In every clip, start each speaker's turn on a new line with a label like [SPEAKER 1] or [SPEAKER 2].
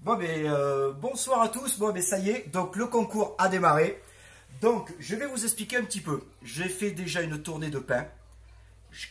[SPEAKER 1] Bonsoir à tous. Ça y est, donc le concours a démarré. Donc je vais vous expliquer un petit peu. J'ai fait déjà une tournée de pain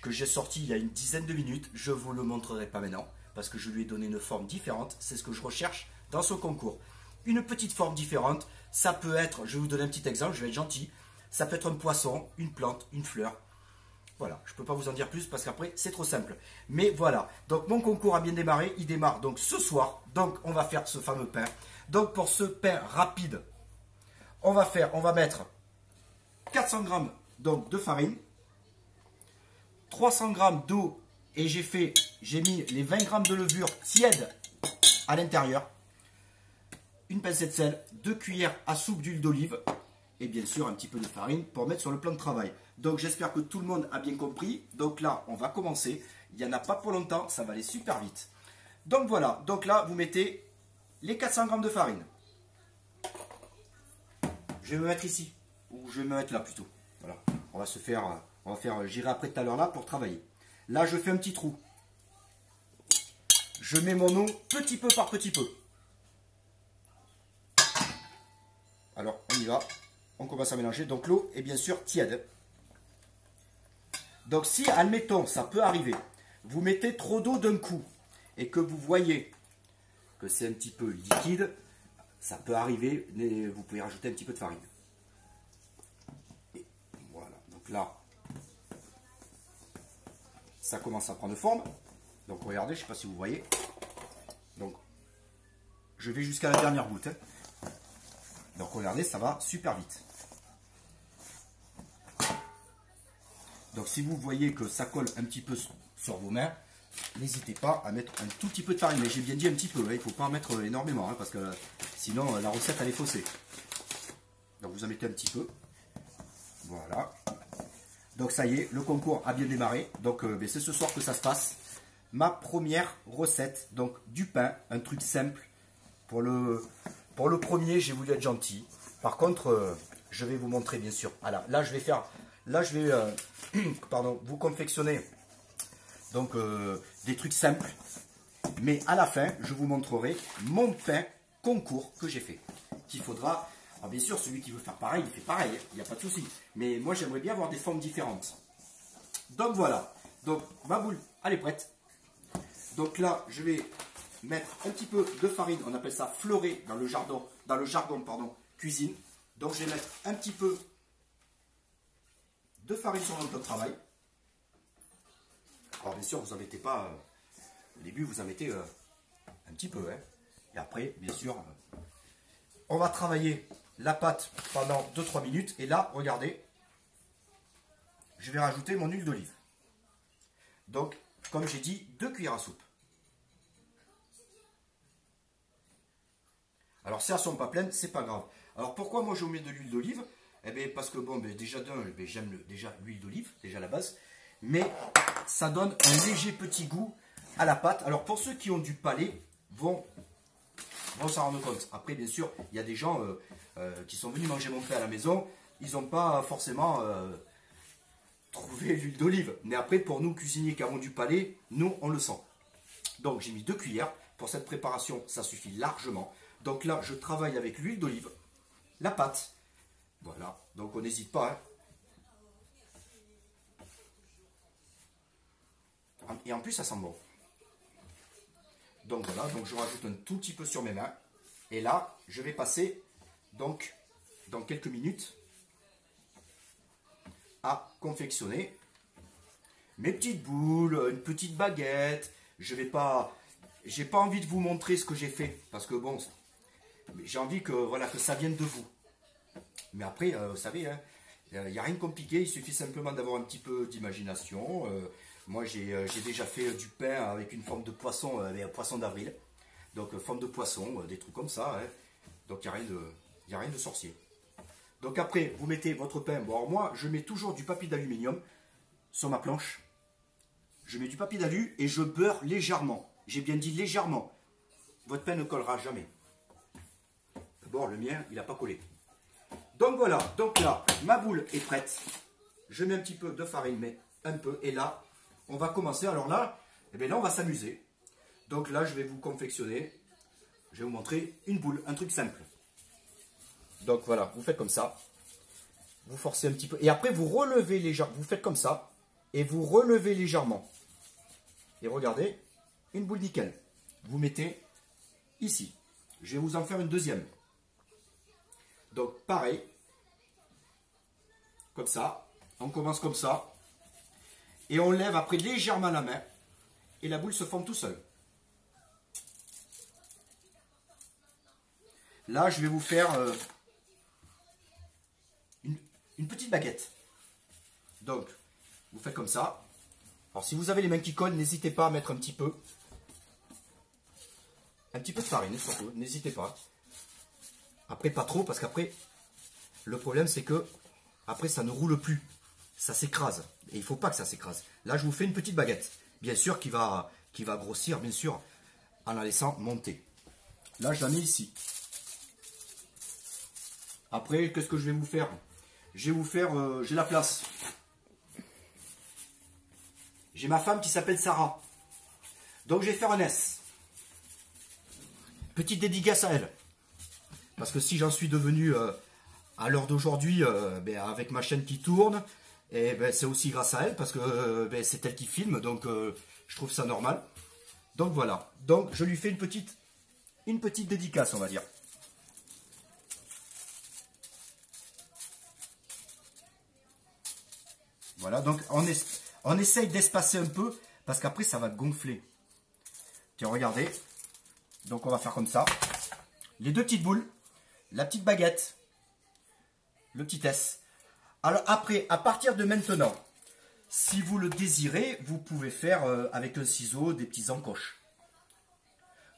[SPEAKER 1] que j'ai sorti il y a une dizaine de minutes. Je vous le montrerai pas maintenant parce que je lui ai donné une forme différente. C'est ce que je recherche dans ce concours. Une petite forme différente. Ça peut être, je vais vous donner un petit exemple, je vais être gentil. Ça peut être un poisson, une plante, une fleur. Voilà, je ne peux pas vous en dire plus parce qu'après c'est trop simple. Mais voilà, donc mon concours a bien démarré, il démarre donc ce soir. Donc on va faire ce fameux pain. Donc pour ce pain rapide, on va mettre 400 g donc de farine, 300 g d'eau et j'ai mis les 20 g de levure tiède à l'intérieur, une pincée de sel, 2 cuillères à soupe d'huile d'olive et bien sûr un petit peu de farine pour mettre sur le plan de travail. Donc j'espère que tout le monde a bien compris. Donc là, on va commencer. Il n'y en a pas pour longtemps, ça va aller super vite. Donc voilà, donc là, vous mettez les 400 g de farine. Je vais me mettre ici, ou je vais me mettre là plutôt. Voilà, on va faire, j'irai après tout à l'heure là pour travailler. Là, je fais un petit trou. Je mets mon eau petit peu par petit peu. Alors, on y va. On commence à mélanger. Donc l'eau est bien sûr tiède. Donc si, admettons, ça peut arriver, vous mettez trop d'eau d'un coup et que vous voyez que c'est un petit peu liquide, ça peut arriver, mais vous pouvez rajouter un petit peu de farine. Et voilà, donc là, ça commence à prendre forme. Donc regardez, je ne sais pas si vous voyez. Donc, je vais jusqu'à la dernière goutte. Donc regardez, ça va super vite. Donc si vous voyez que ça colle un petit peu sur vos mains, n'hésitez pas à mettre un tout petit peu de farine. Mais j'ai bien dit un petit peu, hein, il ne faut pas en mettre énormément, hein, parce que sinon la recette elle est faussée. Donc vous en mettez un petit peu. Voilà. Donc ça y est, le concours a bien démarré. Donc c'est ce soir que ça se passe. Ma première recette, donc du pain, un truc simple. Pour le premier, j'ai voulu être gentil. Par contre, je vais vous montrer bien sûr. Voilà, là je vais vous confectionner donc des trucs simples, mais à la fin je vous montrerai mon pain concours que j'ai fait, qu'il faudra, alors bien sûr celui qui veut faire pareil il fait pareil, il n'y a pas de souci, mais moi j'aimerais bien avoir des formes différentes. Donc voilà, donc ma boule elle est prête. Donc là je vais mettre un petit peu de farine, on appelle ça fleurer dans le jargon cuisine. Donc je vais mettre un petit peu de farine sur notre travail. Alors bien sûr, vous n'en mettez pas, au début vous en mettez un petit peu. Hein. Et après, bien sûr, on va travailler la pâte pendant 2-3 minutes. Et là, regardez, je vais rajouter mon huile d'olive. Donc, comme j'ai dit, 2 cuillères à soupe. Alors si elles ne sont pas pleines, c'est pas grave. Alors pourquoi moi je mets de l'huile d'olive? Eh bien, parce que bon, déjà j'aime déjà l'huile d'olive, déjà à la base, mais ça donne un léger petit goût à la pâte. Alors pour ceux qui ont du palais, vont s'en rendre compte. Après, bien sûr, il y a des gens qui sont venus manger mon pain à la maison, ils n'ont pas forcément trouvé l'huile d'olive. Mais après, pour nous cuisiniers qui avons du palais, nous on le sent. Donc j'ai mis 2 cuillères. Pour cette préparation, ça suffit largement. Donc là, je travaille avec l'huile d'olive, la pâte. Voilà, donc on n'hésite pas. Hein. Et en plus, ça sent bon. Donc voilà, donc je rajoute un tout petit peu sur mes mains. Et là, je vais passer, donc, dans quelques minutes, à confectionner mes petites boules, une petite baguette. J'ai pas envie de vous montrer ce que j'ai fait, parce que bon, j'ai envie que, voilà, que ça vienne de vous. Mais après, vous savez, hein, il n'y a rien de compliqué, il suffit simplement d'avoir un petit peu d'imagination. Moi, j'ai déjà fait du pain avec une forme de poisson, avec un poisson d'avril. Donc, forme de poisson, des trucs comme ça. Hein. Donc, il n'y a rien de sorcier. Donc, après, vous mettez votre pain. Bon, alors moi, je mets toujours du papier d'aluminium sur ma planche. Je mets du papier d'alu et je beurre légèrement. J'ai bien dit légèrement. Votre pain ne collera jamais. D'abord, le mien, il n'a pas collé. Donc voilà, donc là, ma boule est prête. Je mets un petit peu de farine, mais un peu. Et là, on va commencer. Alors là, eh bien là, on va s'amuser. Donc là, je vais vous confectionner je vais vous montrer une boule, un truc simple. Donc voilà, vous faites comme ça. Vous forcez un petit peu. Et après, vous relevez légèrement. Vous faites comme ça. Et vous relevez légèrement. Et regardez, une boule nickel. Vous mettez ici. Je vais vous en faire une deuxième. Donc pareil. Comme ça. On commence comme ça. Et on lève après légèrement la main. Et la boule se forme tout seul. Là, je vais vous faire une petite baguette. Donc, vous faites comme ça. Alors, si vous avez les mains qui collent, n'hésitez pas à mettre un petit peu. Un petit peu de farine, surtout. N'hésitez pas. Après, pas trop, parce qu'après, le problème, c'est que après, ça ne roule plus. Ça s'écrase. Et il ne faut pas que ça s'écrase. Là, je vous fais une petite baguette. Bien sûr, qui va grossir, bien sûr, en la laissant monter. Là, je la mets ici. Après, qu'est-ce que je vais vous faire? Je vais vous faire, j'ai la place. J'ai ma femme qui s'appelle Sarah. Donc, je vais faire un S. Petite dédicace à elle. Parce que si j'en suis devenu à l'heure d'aujourd'hui, avec ma chaîne qui tourne, et c'est aussi grâce à elle, parce que c'est elle qui filme, donc je trouve ça normal. Donc voilà. Donc, je lui fais une petite dédicace, on va dire. Voilà, donc on essaye d'espacer un peu, parce qu'après ça va gonfler. Tiens, regardez. Donc on va faire comme ça. Les deux petites boules, la petite baguette, le petit S. Alors après, à partir de maintenant, si vous le désirez, vous pouvez faire avec un ciseau des petits encoches.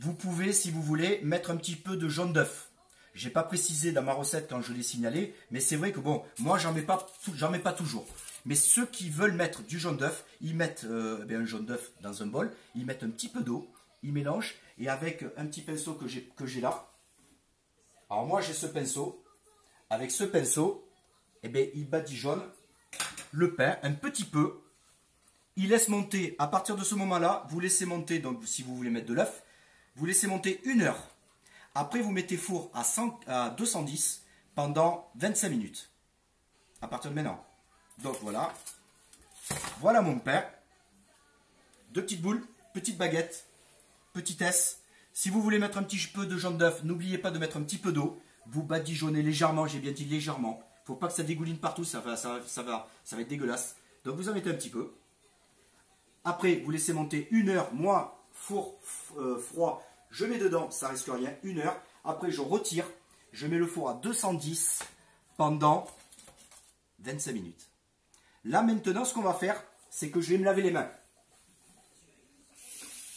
[SPEAKER 1] Vous pouvez, si vous voulez, mettre un petit peu de jaune d'œuf. Je n'ai pas précisé dans ma recette quand je l'ai signalé, mais c'est vrai que bon, moi j'en mets pas toujours. Mais ceux qui veulent mettre du jaune d'œuf, ils mettent un jaune d'œuf dans un bol, ils mettent un petit peu d'eau, ils mélangent, et avec un petit pinceau que j'ai là, alors moi j'ai ce pinceau, avec ce pinceau, ils badigeonnent le pain un petit peu, ils laissent monter, à partir de ce moment-là, vous laissez monter, donc si vous voulez mettre de l'œuf, vous laissez monter 1 heure. Après vous mettez four à 210 pendant 25 minutes, à partir de maintenant. Donc voilà, voilà mon pain, 2 petites boules, petite baguette, petit S. Si vous voulez mettre un petit peu de jaune d'œuf, n'oubliez pas de mettre un petit peu d'eau. Vous badigeonnez légèrement, j'ai bien dit légèrement. Il ne faut pas que ça dégouline partout, ça va être dégueulasse. Donc vous en mettez un petit peu. Après, vous laissez monter 1 heure. Moi, four froid, je mets dedans, ça risque rien, 1 heure. Après, je retire, je mets le four à 210 pendant 25 minutes. Là maintenant, ce qu'on va faire, c'est que je vais me laver les mains.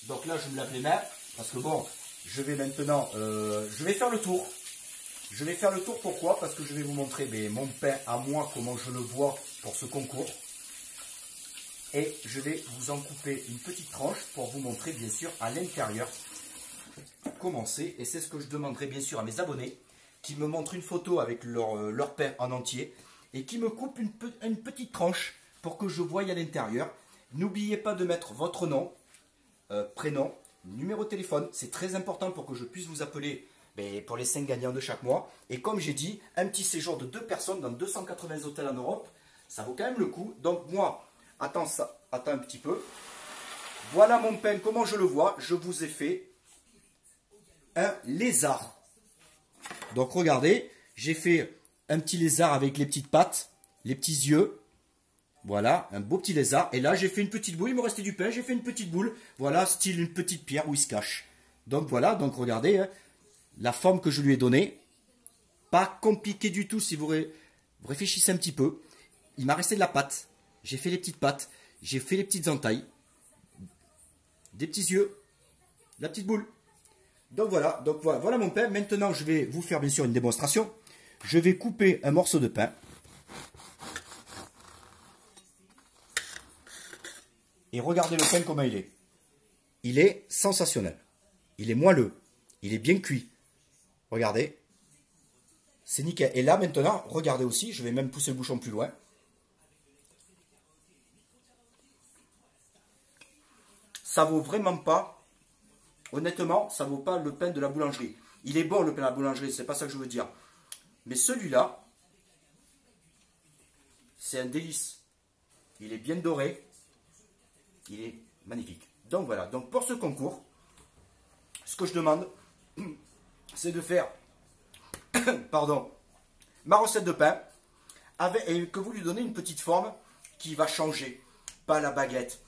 [SPEAKER 1] Donc là, je me lave les mains, parce que bon, je vais maintenant, je vais faire le tour. Je vais faire le tour, pourquoi? Parce que je vais vous montrer mon pain à moi, comment je le vois pour ce concours. Et je vais vous en couper une petite tranche pour vous montrer, bien sûr, à l'intérieur comment c'est. Et c'est ce que je demanderai, bien sûr, à mes abonnés, qui me montrent une photo avec leur pain en entier. Et qui me coupe une petite tranche pour que je voie à l'intérieur. N'oubliez pas de mettre votre nom, prénom, numéro de téléphone. C'est très important pour que je puisse vous appeler pour les 5 gagnants de chaque mois. Et comme j'ai dit, un petit séjour de 2 personnes dans 280 hôtels en Europe, ça vaut quand même le coup. Donc moi, attends un petit peu. Voilà mon pain, comment je le vois. Je vous ai fait un lézard. Donc regardez, j'ai fait un petit lézard avec les petites pattes, les petits yeux. Voilà, un beau petit lézard. Et là, j'ai fait une petite boule. Il me restait du pain. J'ai fait une petite boule. Voilà, style une petite pierre où il se cache. Donc voilà, donc regardez hein, la forme que je lui ai donnée. Pas compliqué du tout si vous réfléchissez un petit peu. Il m'a resté de la pâte. J'ai fait les petites pattes. J'ai fait les petites entailles. Des petits yeux. La petite boule. Donc voilà mon pain. Maintenant, je vais vous faire bien sûr une démonstration. Je vais couper un morceau de pain. Et regardez le pain comment il est. Il est sensationnel. Il est moelleux. Il est bien cuit. Regardez. C'est nickel. Et là maintenant, regardez aussi, je vais même pousser le bouchon plus loin. Ça vaut vraiment pas honnêtement, ça ne vaut pas le pain de la boulangerie. Il est bon le pain de la boulangerie, c'est pas ça que je veux dire. Mais celui-là, c'est un délice. Il est bien doré. Il est magnifique. Donc voilà, donc pour ce concours, ce que je demande, c'est de faire pardon, ma recette de pain et que vous lui donnez une petite forme qui va changer, pas la baguette.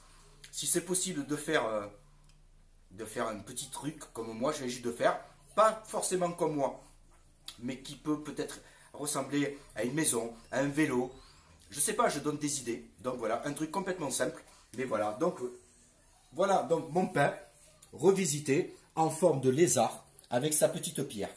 [SPEAKER 1] Si c'est possible de faire un petit truc comme moi je vais juste de faire, pas forcément comme moi, mais qui peut peut-être ressembler à une maison, à un vélo. Je sais pas, je donne des idées. Donc voilà, un truc complètement simple. Mais voilà, donc mon pain revisité en forme de lézard avec sa petite pierre.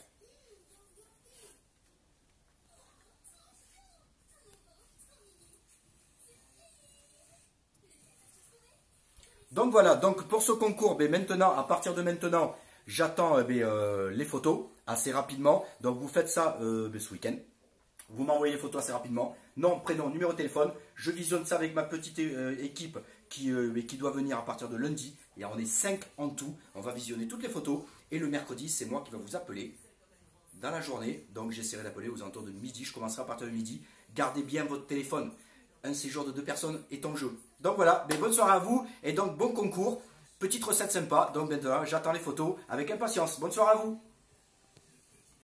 [SPEAKER 1] Donc voilà, donc pour ce concours, maintenant, à partir de maintenant, j'attends les photos assez rapidement. Donc vous faites ça ce week-end. Vous m'envoyez les photos assez rapidement. Nom, prénom, numéro de téléphone. Je visionne ça avec ma petite équipe qui doit venir à partir de lundi. Et on est 5 en tout. On va visionner toutes les photos. Et le mercredi, c'est moi qui va vous appeler dans la journée. Donc j'essaierai d'appeler aux alentours de midi. Je commencerai à partir de midi. Gardez bien votre téléphone. Un séjour de 2 personnes est en jeu. Donc voilà, bonne soirée à vous. Et donc bon concours. Petite recette sympa. Donc maintenant, j'attends les photos avec impatience. Bonne soirée à vous.